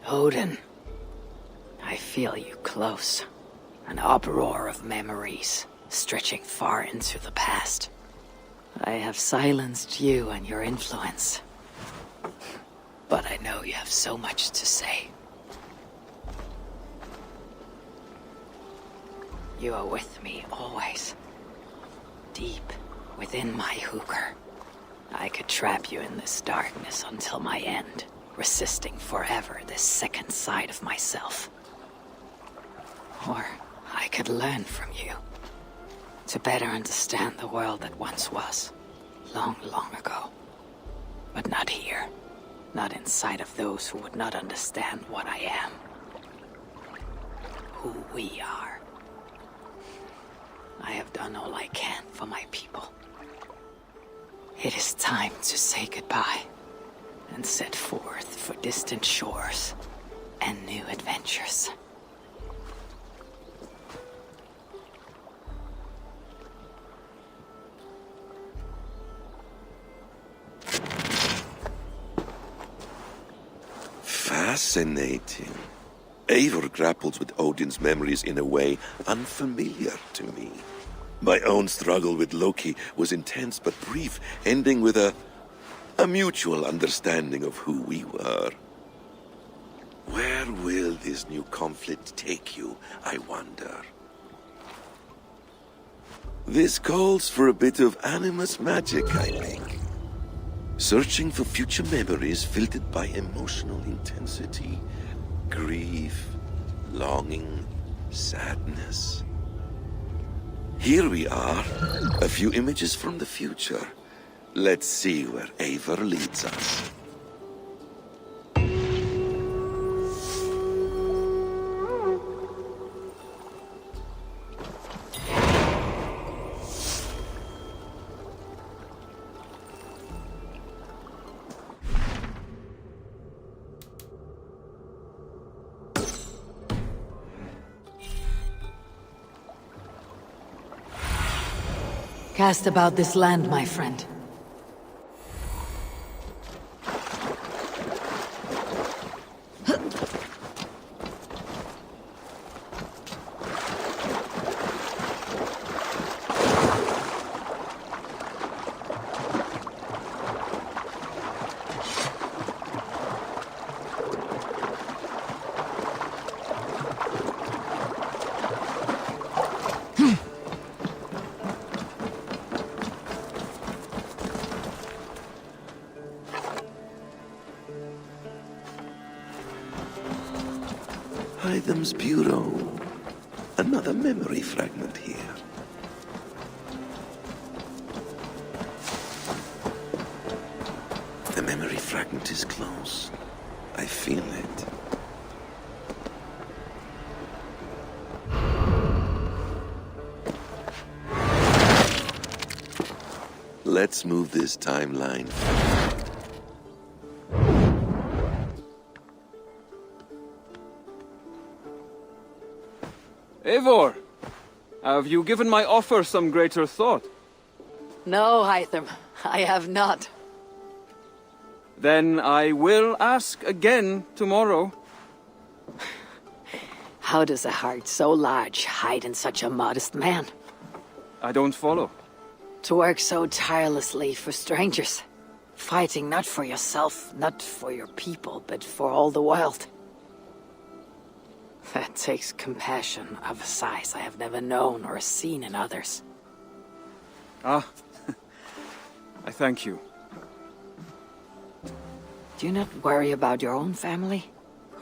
Odin, I feel you close. An uproar of memories, stretching far into the past. I have silenced you and your influence. But I know you have so much to say. You are with me always. Deep within my hooker. I could trap you in this darkness until my end, resisting forever this second side of myself. Or I could learn from you, to better understand the world that once was, long, long ago. But not here, not inside of those who would not understand what I am. Who we are. I have done all I can for my people. It is time to say goodbye and set forth for distant shores and new adventures. Fascinating. Eivor grapples with Odin's memories in a way unfamiliar to me. My own struggle with Loki was intense but brief, ending with a mutual understanding of who we were. Where will this new conflict take you, I wonder? This calls for a bit of animus magic, I think. Searching for future memories filtered by emotional intensity, grief, longing, sadness. Here we are, a few images from the future. Let's see where Eivor leads us. Cast about this land, my friend. Hytham's bureau. Another memory fragment here. The memory fragment is close. I feel it. Let's move this timeline. Eivor, have you given my offer some greater thought? No, Hytham, I have not. Then I will ask again tomorrow. How does a heart so large hide in such a modest man? I don't follow. To work so tirelessly for strangers. Fighting not for yourself, not for your people, but for all the world. That takes compassion of a size I have never known or seen in others. Ah, I thank you. Do you not worry about your own family?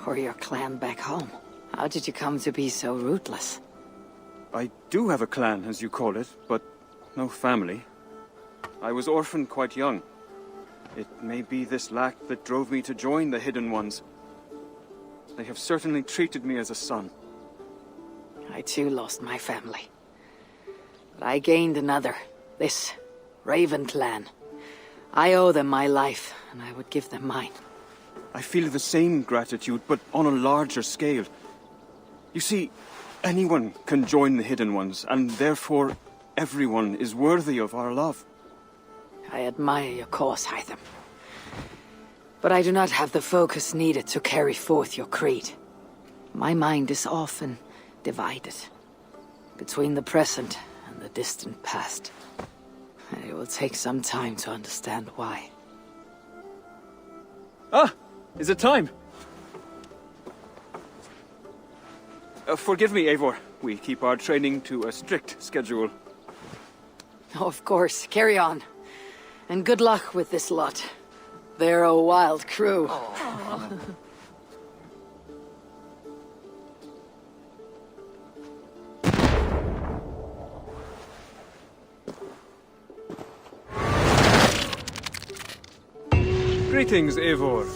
Or your clan back home? How did you come to be so rootless? I do have a clan, as you call it, but no family. I was orphaned quite young. It may be this lack that drove me to join the Hidden Ones. They have certainly treated me as a son. I too lost my family. But I gained another. This Raven clan. I owe them my life, and I would give them mine. I feel the same gratitude, but on a larger scale. You see, anyone can join the Hidden Ones, and therefore everyone is worthy of our love. I admire your cause, Hytham. But I do not have the focus needed to carry forth your creed. My mind is often divided between the present and the distant past. It will take some time to understand why. Ah! Is it time? Forgive me, Eivor. We keep our training to a strict schedule. Oh, of course. Carry on. And good luck with this lot. They're a wild crew. Greetings, Eivor.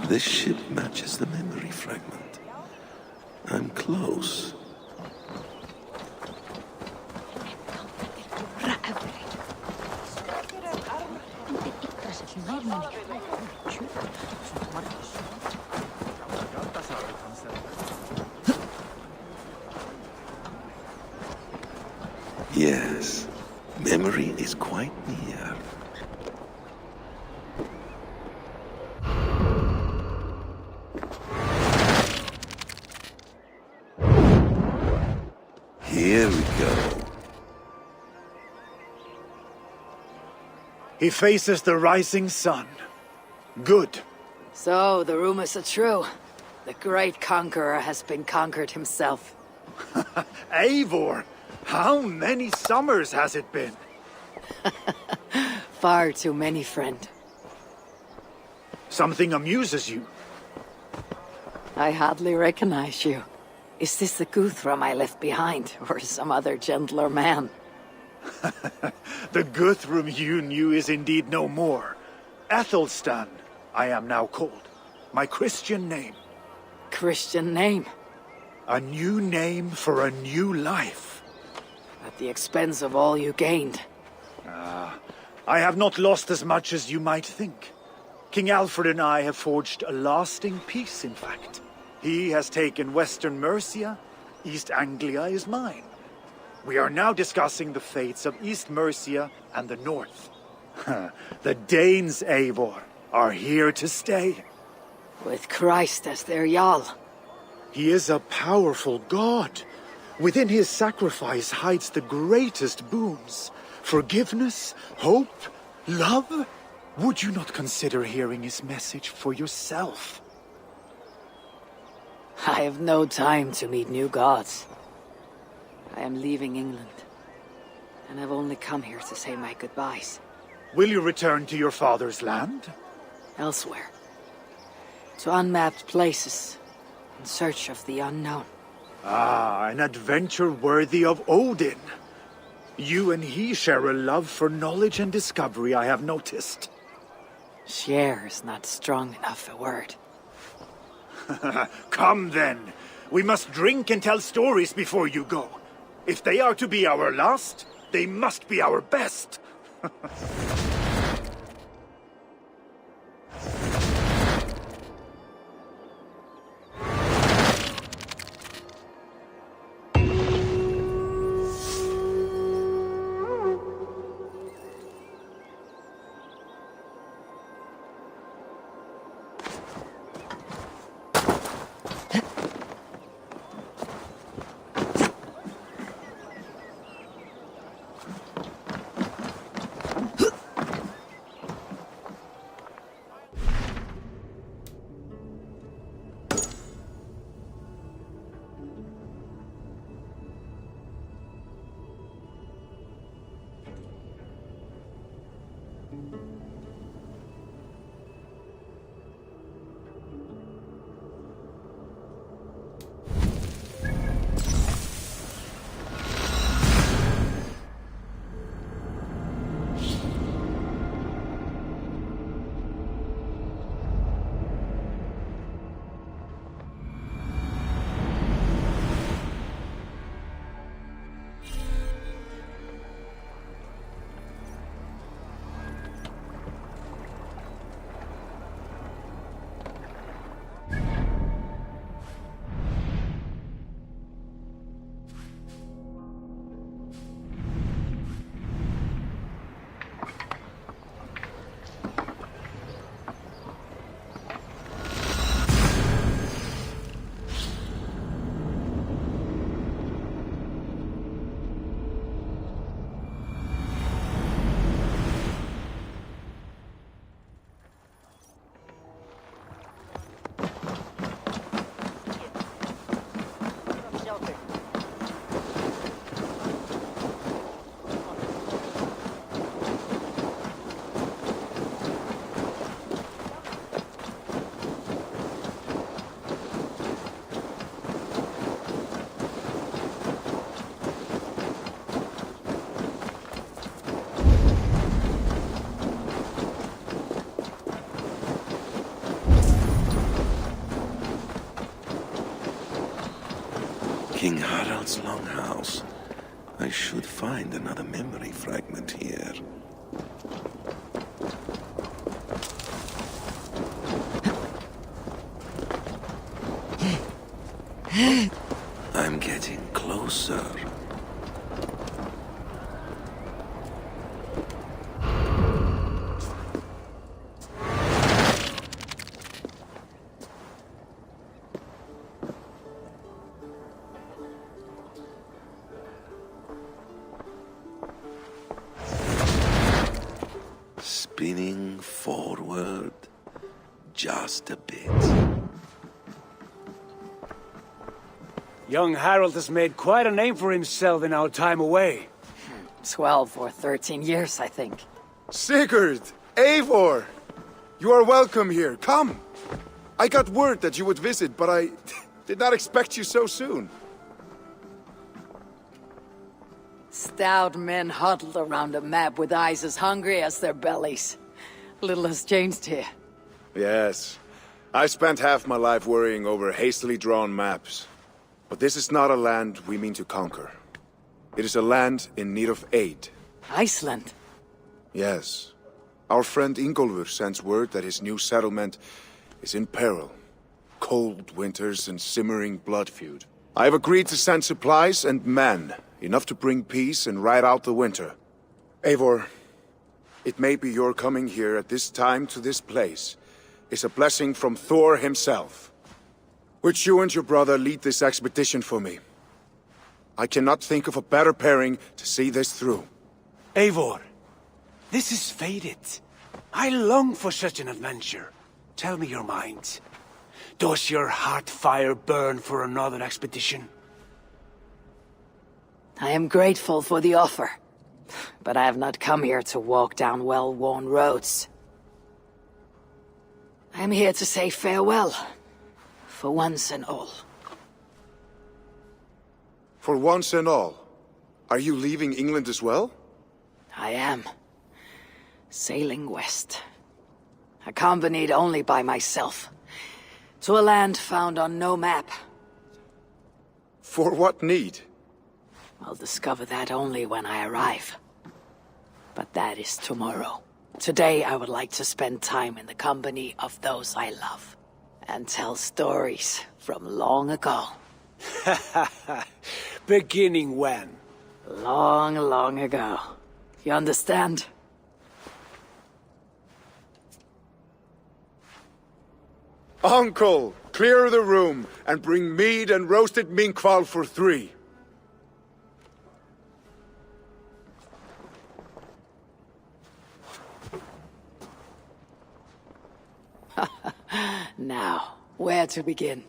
This ship matches the memory fragment. I'm close. Yes, memory is quite near. Here we go. He faces the rising sun. Good. So, the rumors are true. The great conqueror has been conquered himself. Eivor, how many summers has it been? Far too many, friend. Something amuses you. I hardly recognize you. Is this the Guthrum I left behind, or some other gentler man? The Guthrum you knew is indeed no more. Athelstan, I am now called. My Christian name. Christian name, A new name for a new life. at the expense of all you gained. I have not lost as much as you might think. King Alfred and I have forged a lasting peace, in fact. He has taken Western Mercia. East Anglia is mine. We are now discussing the fates of East Mercia and the North. The Danes, Eivor, are here to stay. With Christ as their Jarl. He is a powerful god. Within his sacrifice hides the greatest boons. Forgiveness, hope, love. Would you not consider hearing his message for yourself? I have no time to meet new gods. I am leaving England, and I've only come here to say my goodbyes. Will you return to your father's land? Elsewhere. To unmapped places, in search of the unknown. Ah, an adventure worthy of Odin. You and he share a love for knowledge and discovery, I have noticed. Share is not strong enough a word. Come then. We must drink and tell stories before you go. If they are to be our last, they must be our best. King Harald's longhouse. I should find another memory fragment here. I'm getting closer. Spinning forward just a bit. Young Harold has made quite a name for himself in our time away. 12 or 13 years, I think. Sigurd! Eivor! You are welcome here. Come! I got word that you would visit, but I did not expect you so soon. Stout men huddled around a map with eyes as hungry as their bellies. Little has changed here. Yes. I spent half my life worrying over hastily drawn maps. But this is not a land we mean to conquer. It is a land in need of aid. Iceland? Yes. Our friend Ingólfur sends word that his new settlement is in peril. Cold winters and simmering blood feud. I have agreed to send supplies and men, enough to bring peace and ride out the winter. Eivor, it may be your coming here at this time to this place is a blessing from Thor himself. Would you and your brother lead this expedition for me? I cannot think of a better pairing to see this through. Eivor, this is fated. I long for such an adventure. Tell me your mind. Does your heart fire burn for another expedition? I am grateful for the offer, but I have not come here to walk down well-worn roads. I am here to say farewell, for once and all. For once and all, are you leaving England as well? I am. Sailing west. Accompanied only by myself. To a land found on no map. For what need? I'll discover that only when I arrive. But that is tomorrow. Today I would like to spend time in the company of those I love. And tell stories from long ago. Beginning when? Long, long ago. You understand? Uncle, clear the room and bring mead and roasted minkwal for 3. Now, where to begin?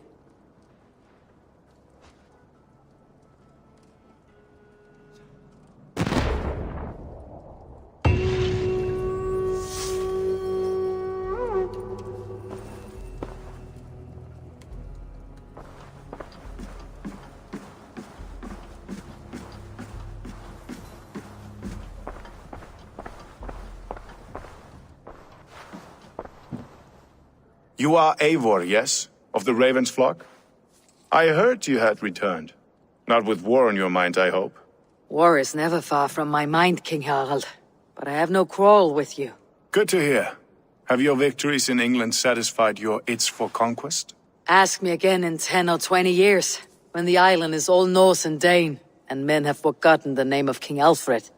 You are Eivor, yes? Of the Raven's flock? I heard you had returned. Not with war on your mind, I hope. War is never far from my mind, King Harald. But I have no quarrel with you. Good to hear. Have your victories in England satisfied your itch for conquest? Ask me again in 10 or 20 years, when the island is all Norse and Dane, and men have forgotten the name of King Alfred.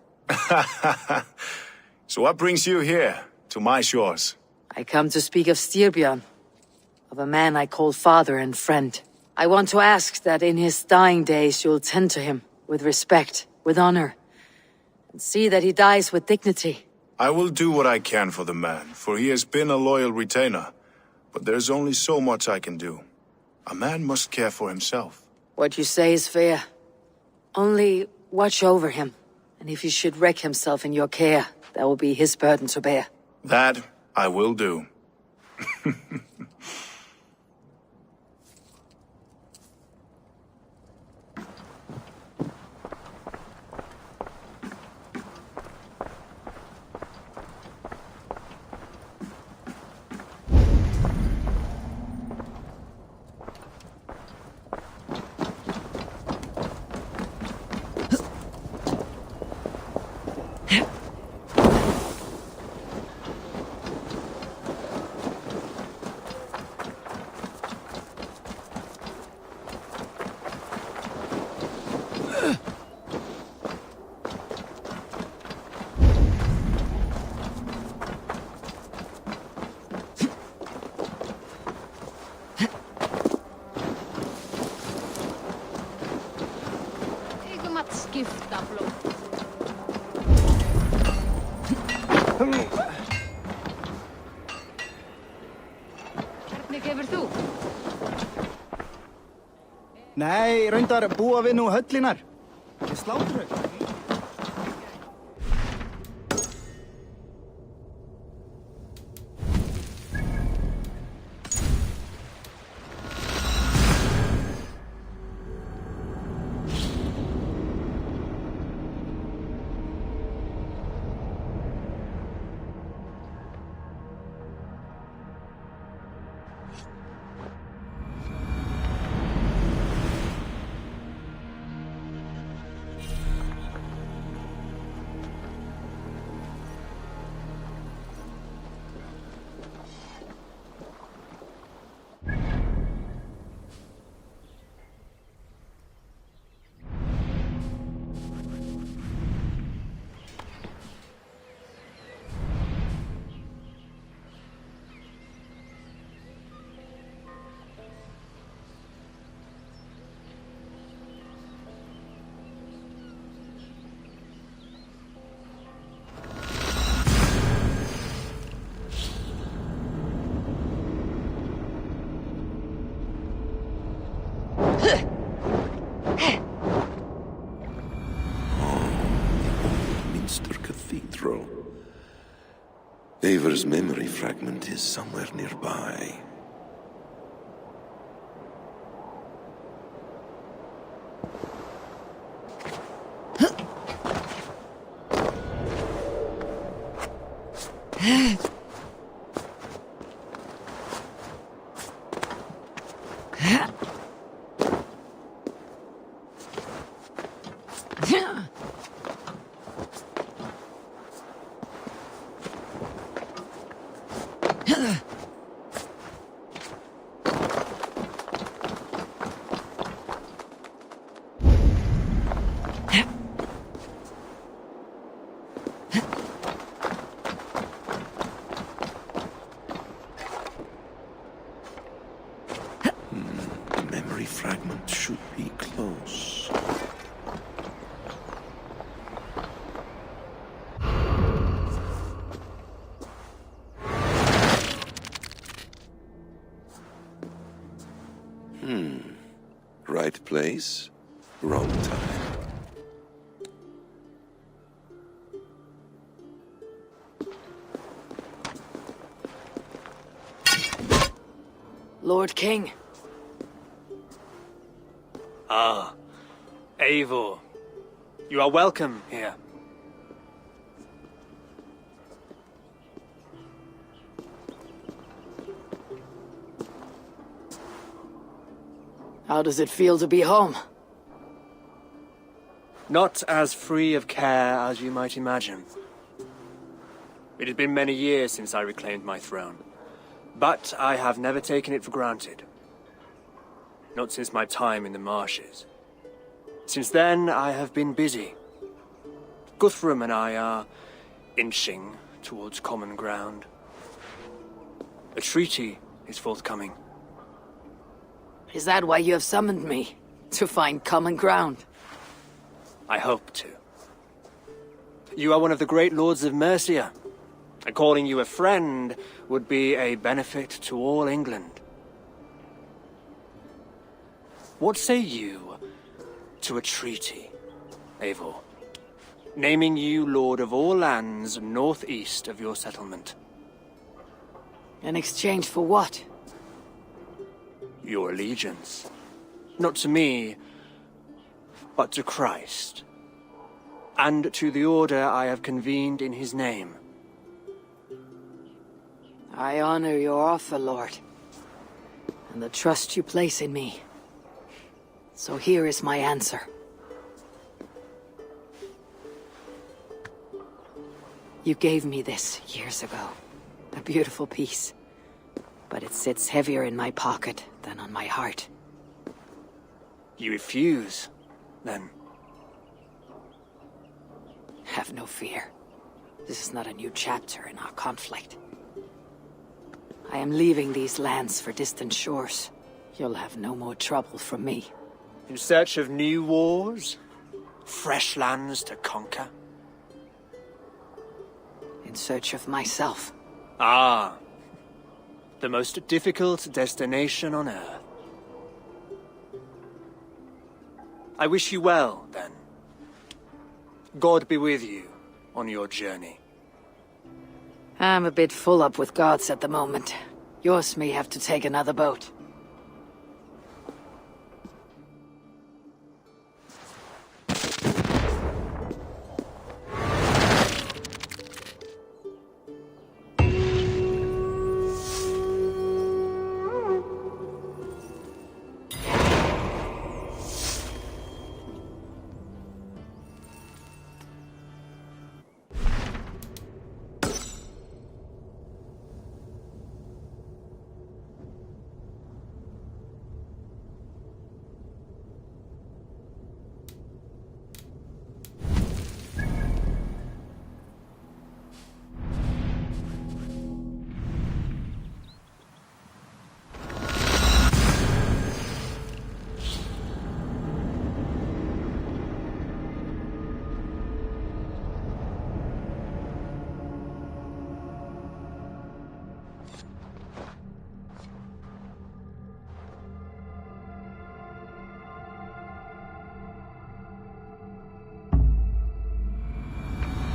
So what brings you here, to my shores? I come to speak of Styrbjörn, of a man I call father and friend. I want to ask that in his dying days you'll tend to him, with respect, with honor, and see that he dies with dignity. I will do what I can for the man, for he has been a loyal retainer. But there's only so much I can do. A man must care for himself. What you say is fair. Only watch over him, and if he should wreck himself in your care, that will be his burden to bear. That I will do. Skifta blóð. Hvernig gefur þú? Nei, reyndar búa við nú höllinar. Ég slátur þau. Eivur's memory fragment is somewhere nearby. Memory fragment should be close. Right place, wrong time. Lord King. Ah, Eivor. You are welcome here. How does it feel to be home? Not as free of care as you might imagine. It has been many years since I reclaimed my throne, but I have never taken it for granted. Not since my time in the marshes. Since then, I have been busy. Guthrum and I are inching towards common ground. A treaty is forthcoming. Is that why you have summoned me? To find common ground? I hope to. You are one of the great lords of Mercia, and calling you a friend would be a benefit to all England. What say you to a treaty, Eivor? Naming you lord of all lands northeast of your settlement. In exchange for what? Your allegiance. Not to me, but to Christ. And to the order I have convened in his name. I honor your offer, Lord, and the trust you place in me. So here is my answer. You gave me this years ago. A beautiful piece. But it sits heavier in my pocket than on my heart. You refuse, then? Have no fear. This is not a new chapter in our conflict. I am leaving these lands for distant shores. You'll have no more trouble from me. In search of new wars? Fresh lands to conquer? In search of myself. Ah. The most difficult destination on Earth. I wish you well, then. God be with you on your journey. I'm a bit full up with gods at the moment. Yours may have to take another boat.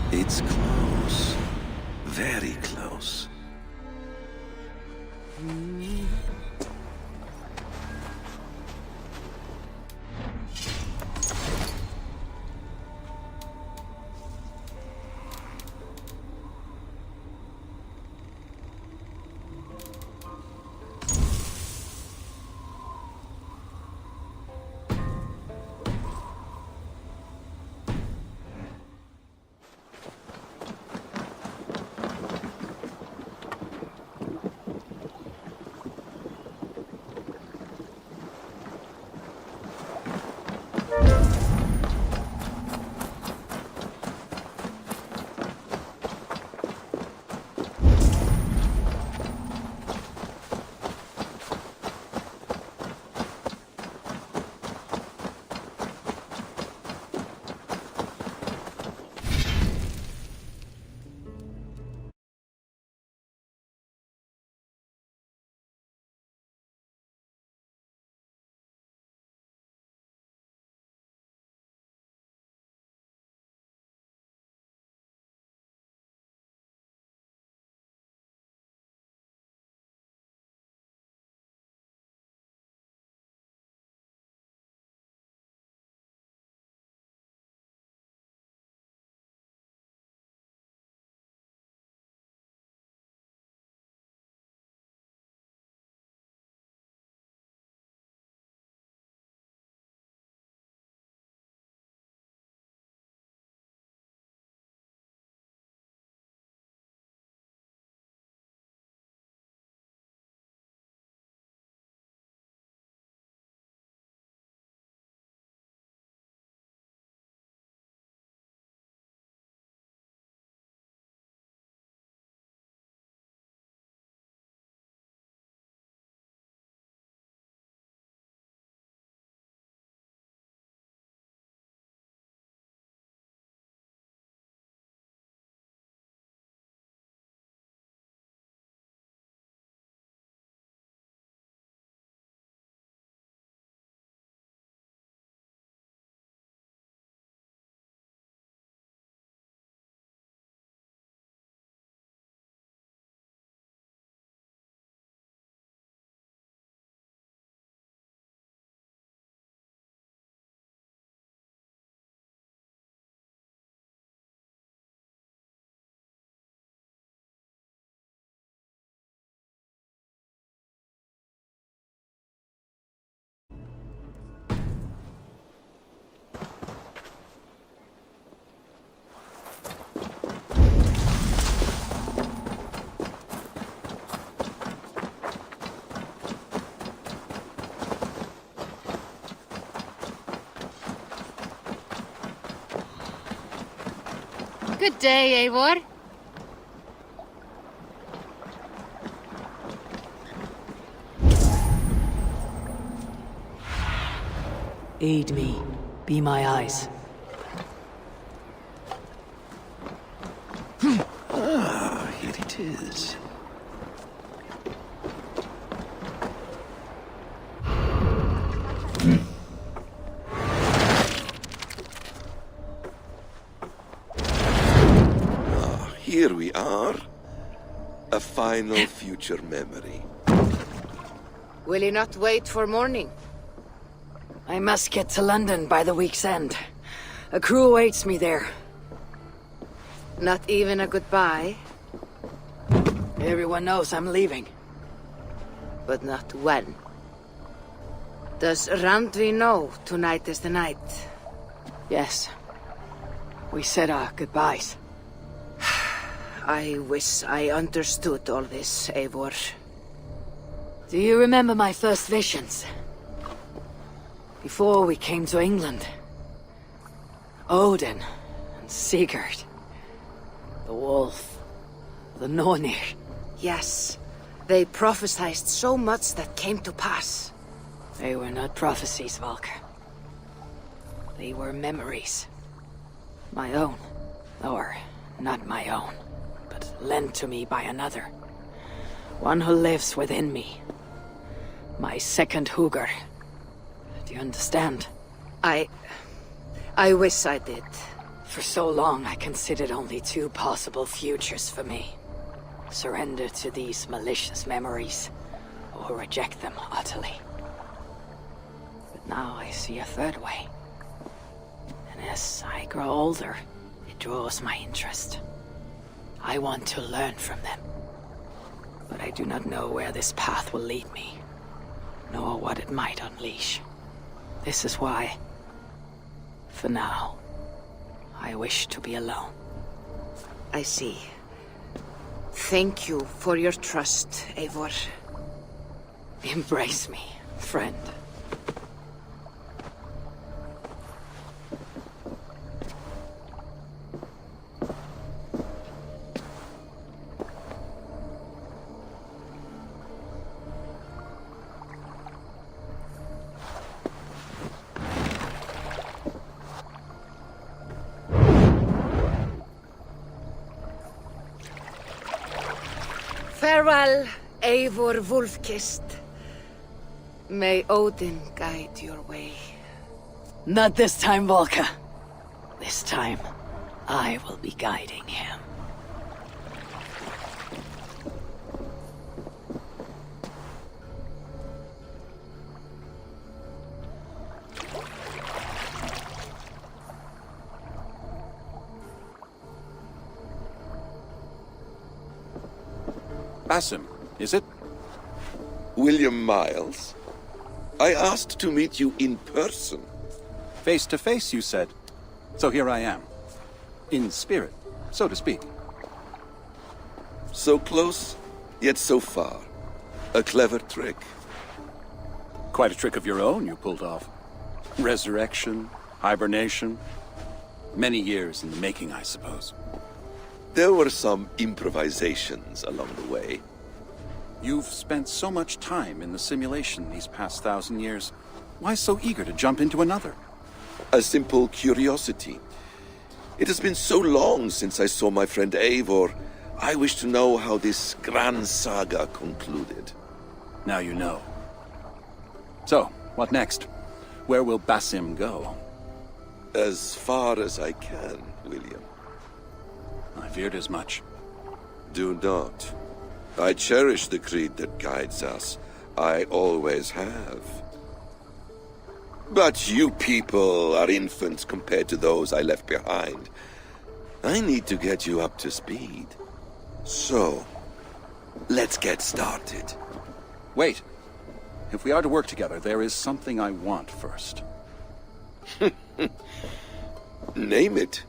It's close. Very close. Good day, Eivor. Aid me. Be my eyes. it is. Here we are. A final future memory. Will you not wait for morning? I must get to London by the week's end. A crew awaits me there. Not even a goodbye, Everyone knows I'm leaving. but not when. Does Randvi know tonight is the night? Yes. We said our goodbyes. I wish I understood all this, Eivor. Do you remember my first visions? Before we came to England. Odin and Sigurd. The wolf. The Nornir. Yes, they prophesied so much that came to pass. They were not prophecies, Valka. They were memories. My own. Or not my own, but lent to me by another. One who lives within me. My second Hugr. Do you understand? I wish I did. For so long, I considered only two possible futures for me. Surrender to these malicious memories, or reject them utterly. But now I see a third way. And as I grow older, it draws my interest. I want to learn from them. But I do not know where this path will lead me, nor what it might unleash. This is why, for now, I wish to be alone. I see. Thank you for your trust, Eivor. Embrace me, friend. Farewell, Eivor Wolf-Kissed. May Odin guide your way. Not this time, Volka. This time, I will be guiding him. Basim, is it? William Miles. I asked to meet you in person. Face to face, you said. So here I am. In spirit, so to speak. So close, yet so far. A clever trick. Quite a trick of your own you pulled off. Resurrection, hibernation. Many years in the making, I suppose. There were some improvisations along the way. You've spent so much time in the simulation these past 1,000 years. Why so eager to jump into another? A simple curiosity. It has been so long since I saw my friend Eivor. I wish to know how this grand saga concluded. Now you know. So, what next? Where will Basim go? As far as I can, William. I feared as much. Do not. I cherish the creed that guides us. I always have. But you people are infants compared to those I left behind. I need to get you up to speed. So, let's get started. Wait. If we are to work together, there is something I want first. Name it.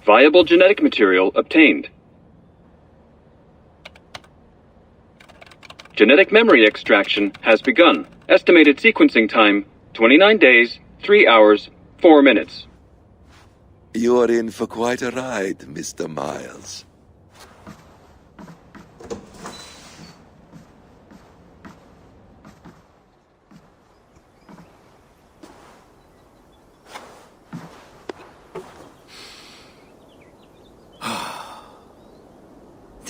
Viable genetic material obtained. Genetic memory extraction has begun. Estimated sequencing time, 29 days, 3 hours, 4 minutes. You're in for quite a ride, Mr. Miles.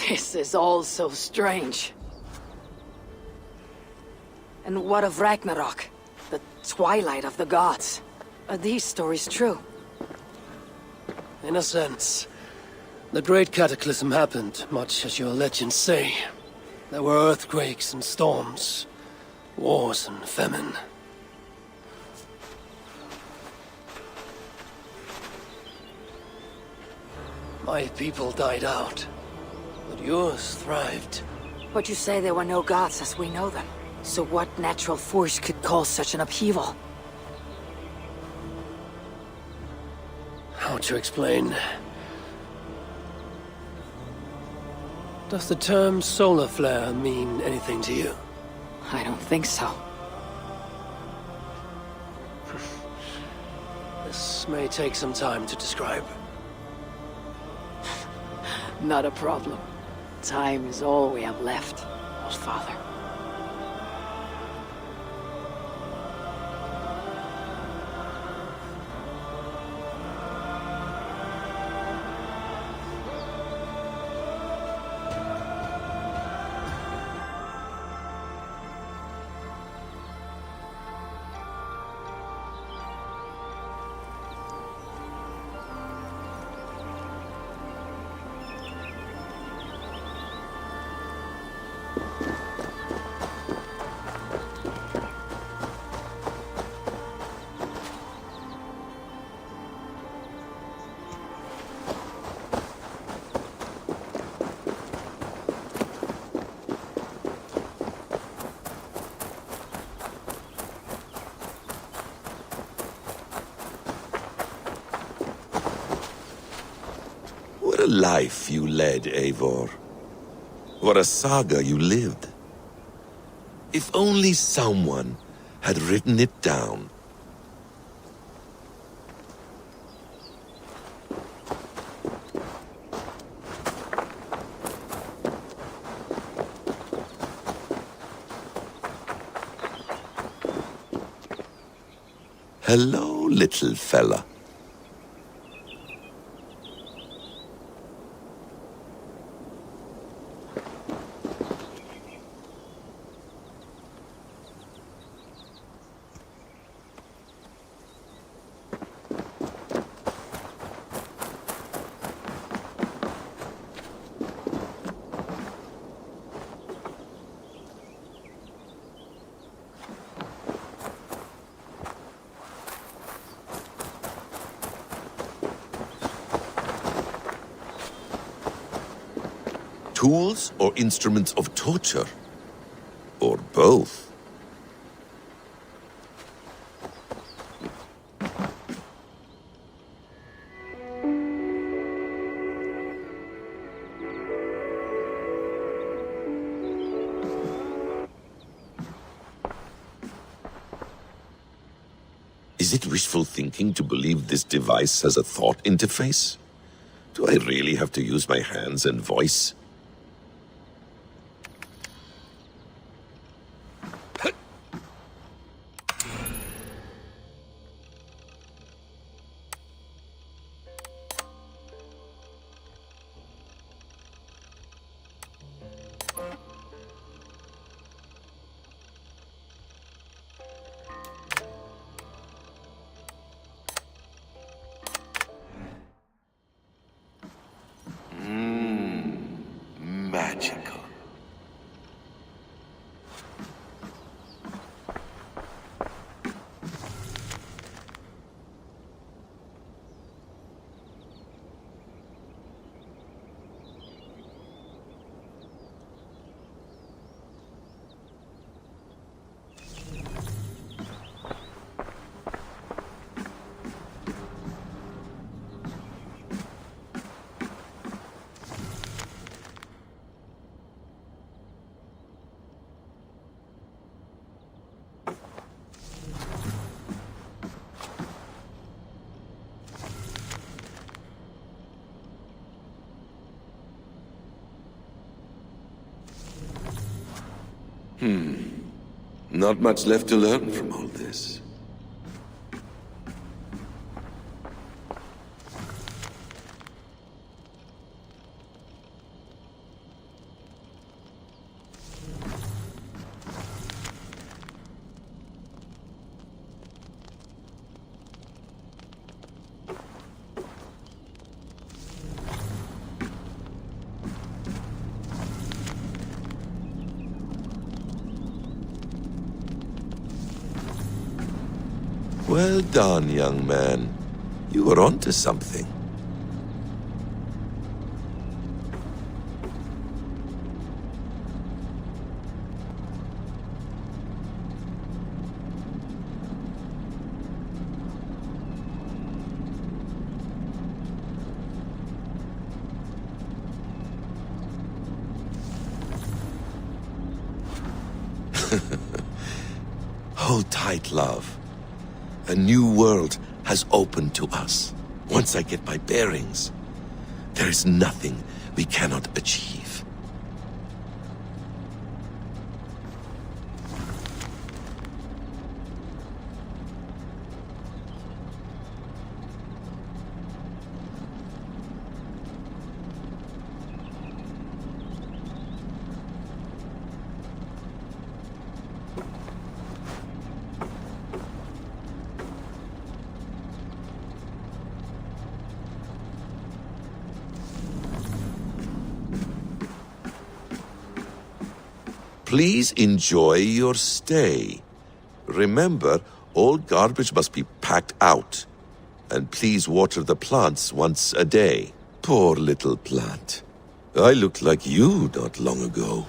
This is all so strange. And what of Ragnarok? The twilight of the gods? Are these stories true? In a sense. The Great Cataclysm happened, much as your legends say. There were earthquakes and storms, wars and famine. My people died out, but yours thrived. But you say there were no gods as we know them. So what natural force could cause such an upheaval? How to explain? Does the term solar flare mean anything to you? I don't think so. This may take some time to describe. Not a problem. Time is all we have left, old father. What a life you led, Eivor. What a saga you lived. If only someone had written it down. Hello, little fella. Tools or instruments of torture? Or both? Is it wishful thinking to believe this device has a thought interface? Do I really have to use my hands and voice? Magical. Not much left to learn from all this. Well done, young man. You were onto something. Hold tight, love. A new world has opened to us. Once I get my bearings, there is nothing we cannot achieve. Please enjoy your stay. Remember, all garbage must be packed out. And please water the plants once a day. Poor little plant. I looked like you not long ago.